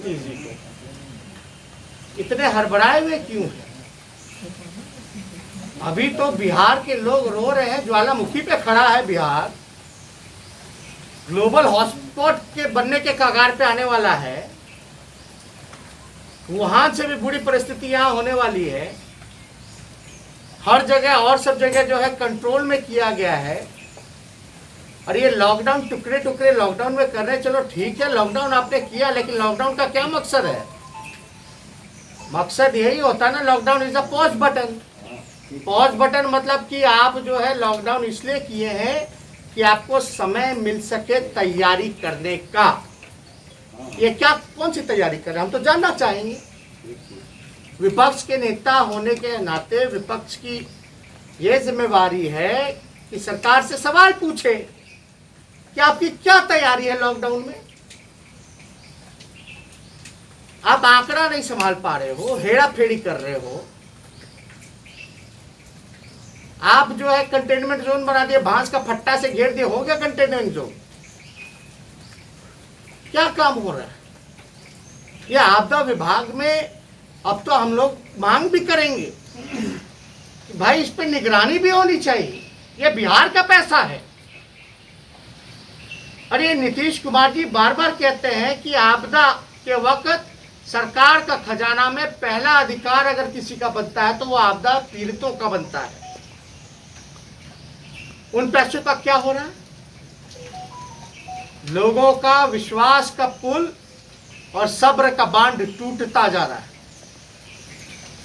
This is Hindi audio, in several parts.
नीतीश जी को इतने हड़बड़ाए हुए क्यों हैं? अभी तो बिहार के लोग रो रहे हैं, ज्वालामुखी पे खड़ा है बिहार, ग्लोबल हॉटस्पॉट के बनने के कगार पे आने वाला है। वुहान से भी बुरी परिस्थिति यहाँ होने वाली है। हर जगह और सब जगह जो है कंट्रोल में किया गया है। और ये लॉकडाउन टुकड़े टुकड़े लॉकडाउन में कर रहे हैं, चलो ठीक है लॉकडाउन आपने किया, लेकिन लॉकडाउन का क्या मकसद है? मकसद यही होता है ना, lockdown is a pause button. Pause button मतलब कि आप जो है लॉकडाउन इसलिए किए हैं कि आपको समय मिल सके तैयारी करने का। ये क्या, कौन सी तैयारी कर रहे हैं हम तो जानना चाहेंगे। विपक्ष के नेता होने के नाते विपक्ष की ये जिम्मेवारी है कि सरकार से सवाल पूछे कि आपकी क्या तैयारी है लॉकडाउन में। आप आंकड़ा नहीं संभाल पा रहे हो, हेड़ा फेड़ी कर रहे हो। आप जो है कंटेनमेंट जोन बना दिए, बांस का फट्टा से घेर दिए, हो गया कंटेनमेंट जोन। क्या काम हो रहा है? ये आपदा विभाग में अब तो हम लोग मांग भी करेंगे कि भाई इस पे निगरानी भी होनी चाहिए। ये बिहार का पैसा है। और ये नीतीश कुमार जी बार बार कहते हैं कि आपदा के वक्त सरकार का खजाना में पहला अधिकार अगर किसी का बनता है तो वो आपदा पीड़ितों का बनता है। उन पैसों का क्या हो रहा है? लोगों का विश्वास का पुल और सब्र का बांध टूटता जा रहा है।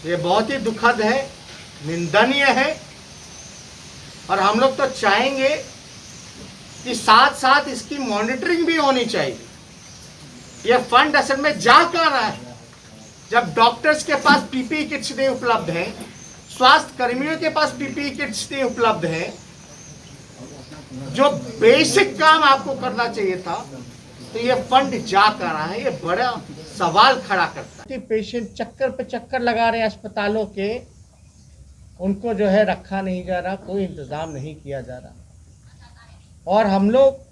ये बहुत ही दुखद है, निंदनीय है। और हम लोग तो चाहेंगे कि साथ साथ इसकी मॉनिटरिंग भी होनी चाहिए। ये फंड असल में जा कहाँ रहा है? जब डॉक्टर्स के पास पीपीई किट्स नहीं उपलब्ध हैं, स्वास्थ्य कर्मियों के पास पीपीई किट्स नहीं उपलब्ध हैं, जो बेसिक काम आपको करना चाहिए था, तो ये फंड जा कर रहा है। ये बड़ा सवाल खड़ा करता है। पेशेंट चक्कर पे चक्कर लगा रहे हैं अस्पतालों के, उनको जो है रखा नहीं जा रहा, कोई इंतजाम नहीं किया जा रहा। और हम लोग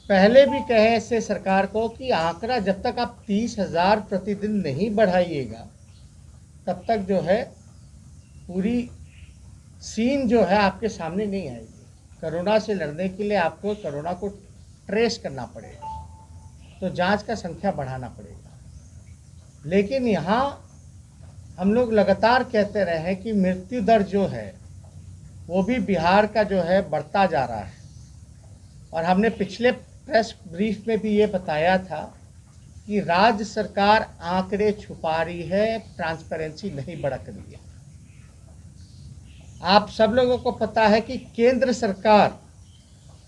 पहले भी कहे ऐसे सरकार को कि आंकड़ा जब तक आप 30,000 प्रतिदिन नहीं बढ़ाइएगा तब तक जो है पूरी सीन जो है आपके सामने नहीं आएगी। कोरोना से लड़ने के लिए आपको कोरोना को ट्रेस करना पड़ेगा, तो जांच का संख्या बढ़ाना पड़ेगा। लेकिन यहाँ हम लोग लगातार कहते रहे हैं कि मृत्यु दर जो है वो भी बिहार का जो है बढ़ता जा रहा है। और हमने पिछले प्रेस ब्रीफ में भी ये बताया था कि राज्य सरकार आंकड़े छुपा रही है, ट्रांसपेरेंसी नहीं बरत रही है। आप सब लोगों को पता है कि केंद्र सरकार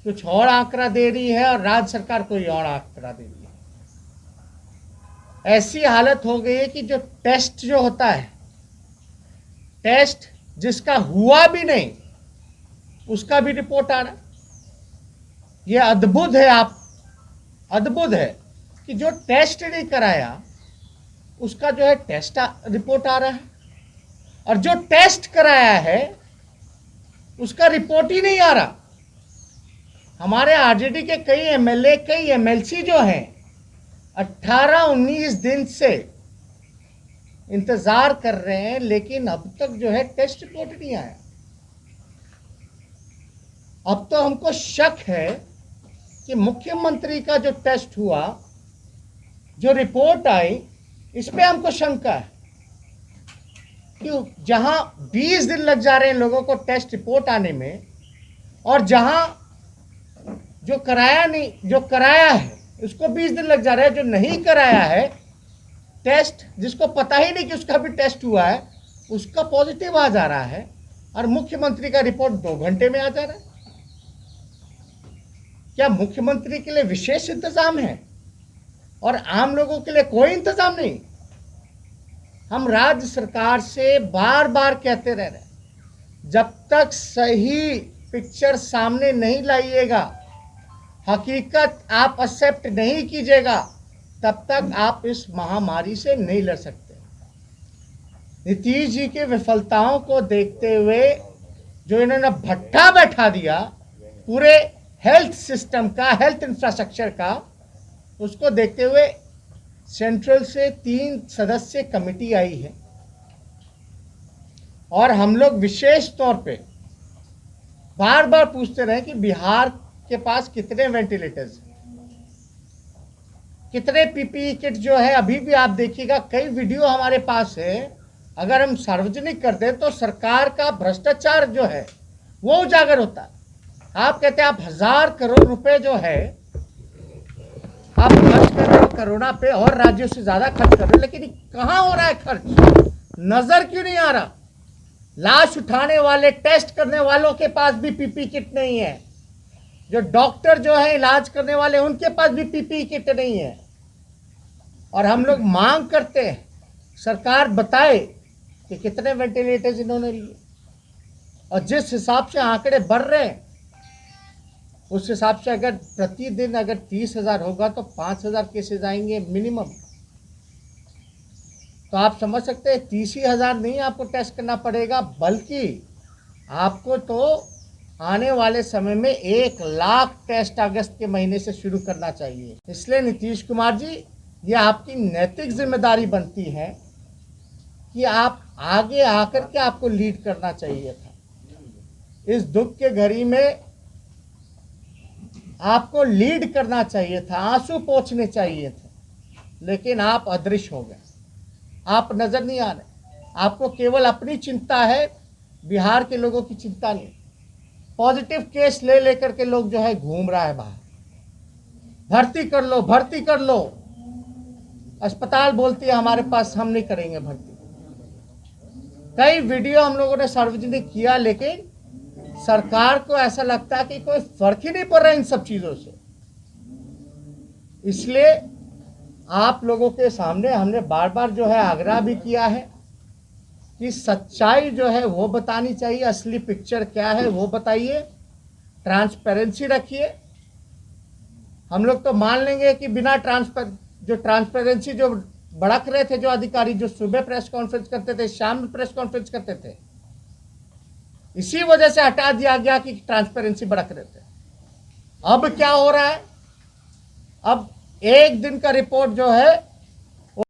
कुछ और आंकड़ा दे रही है और राज्य सरकार कोई और आंकड़ा दे रही है। ऐसी हालत हो गई है कि जो टेस्ट जो होता है, टेस्ट जिसका हुआ भी नहीं उसका भी रिपोर्ट आ रहा है। ये अद्भुत है, आप अद्भुत है कि जो टेस्ट नहीं कराया उसका जो है टेस्ट रिपोर्ट आ रहा है, और जो टेस्ट कराया है उसका रिपोर्ट ही नहीं आ रहा। हमारे आरजेडी के कई एमएलए, कई एमएलसी जो हैं 18-19 दिन से इंतजार कर रहे हैं, लेकिन अब तक जो है टेस्ट रिपोर्ट नहीं आया। अब तो हमको शक है कि मुख्यमंत्री का जो टेस्ट हुआ, जो रिपोर्ट आई, इस पे हमको शंका है कि जहां 20 दिन लग जा रहे हैं लोगों को टेस्ट रिपोर्ट आने में, और जहां जो कराया नहीं, जो कराया है उसको 20 दिन लग जा रहे हैं, जो नहीं कराया है टेस्ट, जिसको पता ही नहीं कि उसका भी टेस्ट हुआ है, उसका पॉजिटिव आ जा रहा है, और मुख्यमंत्री का रिपोर्ट 2 घंटे में आ जा रहा है। क्या मुख्यमंत्री के लिए विशेष इंतजाम है और आम लोगों के लिए कोई इंतजाम नहीं? हम राज्य सरकार से बार बार कहते रह रहे हैं, जब तक सही पिक्चर सामने नहीं लाइएगा, हकीकत आप एक्सेप्ट नहीं कीजिएगा, तब तक आप इस महामारी से नहीं लड़ सकते। नीतीश जी की विफलताओं को देखते हुए जो इन्होंने भट्ठा बैठा दिया पूरे हेल्थ सिस्टम का, हेल्थ इंफ्रास्ट्रक्चर का, उसको देखते हुए सेंट्रल से 3 सदस्य कमेटी आई है और हम लोग विशेष तौर पे बार बार पूछते रहे कि बिहार के पास कितने वेंटिलेटर्स हैं, कितने पीपीई किट जो है। अभी भी आप देखिएगा कई वीडियो हमारे पास है, अगर हम सार्वजनिक कर दें तो सरकार का भ्रष्टाचार जो है वो उजागर होता है। आप कहते हैं आप 1000 करोड़ रुपए जो है आप खर्च कर रहे हो कोरोना पे और राज्यों से ज्यादा खर्च कर रहे हो, लेकिन कहां हो रहा है खर्च, नजर क्यों नहीं आ रहा। लाश उठाने वाले, टेस्ट करने वालों के पास भी पीपीई किट नहीं है, जो डॉक्टर जो है इलाज करने वाले उनके पास भी पीपीई किट नहीं है। और हम लोग मांग करते हैं सरकार बताए कि कितने वेंटिलेटर्स इन्होंने लिए, और जिस हिसाब से आंकड़े बढ़ रहे हैं उस हिसाब से अगर प्रतिदिन अगर 30,000 होगा तो 5,000 केसेज आएंगे मिनिमम। तो आप समझ सकते हैं 30,000 नहीं आपको टेस्ट करना पड़ेगा, बल्कि आपको तो आने वाले समय में 1 लाख टेस्ट अगस्त के महीने से शुरू करना चाहिए। इसलिए नीतीश कुमार जी, ये आपकी नैतिक जिम्मेदारी बनती है कि आप आगे आकर के आपको लीड करना चाहिए था। इस दुख के घड़ी में आपको लीड करना चाहिए था, आंसू पोंछने चाहिए थे, लेकिन आप अदृश्य हो गए, आप नजर नहीं आ रहे। आपको केवल अपनी चिंता है, बिहार के लोगों की चिंता नहीं। पॉजिटिव केस ले लेकर के लोग जो है घूम रहा है बाहर, भर्ती कर लो, भर्ती कर लो। अस्पताल बोलती है हमारे पास, हम नहीं करेंगे भर्ती। कई वीडियो हम लोगों ने सार्वजनिक किया, लेकिन सरकार को ऐसा लगता है कि कोई फर्क ही नहीं पड़ रहा इन सब चीजों से। इसलिए आप लोगों के सामने हमने बार बार जो है आग्रह भी किया है कि सच्चाई जो है वो बतानी चाहिए, असली पिक्चर क्या है वो बताइए, ट्रांसपेरेंसी रखिए। हम लोग तो मान लेंगे कि बिना ट्रांसपेरेंसी जो भड़क रहे थे, जो अधिकारी जो सुबह प्रेस कॉन्फ्रेंस करते थे, शाम में प्रेस कॉन्फ्रेंस करते थे, इसी वजह से हटा दिया गया कि ट्रांसपेरेंसी भड़क रहे थे। अब क्या हो रहा है, अब एक दिन का रिपोर्ट जो है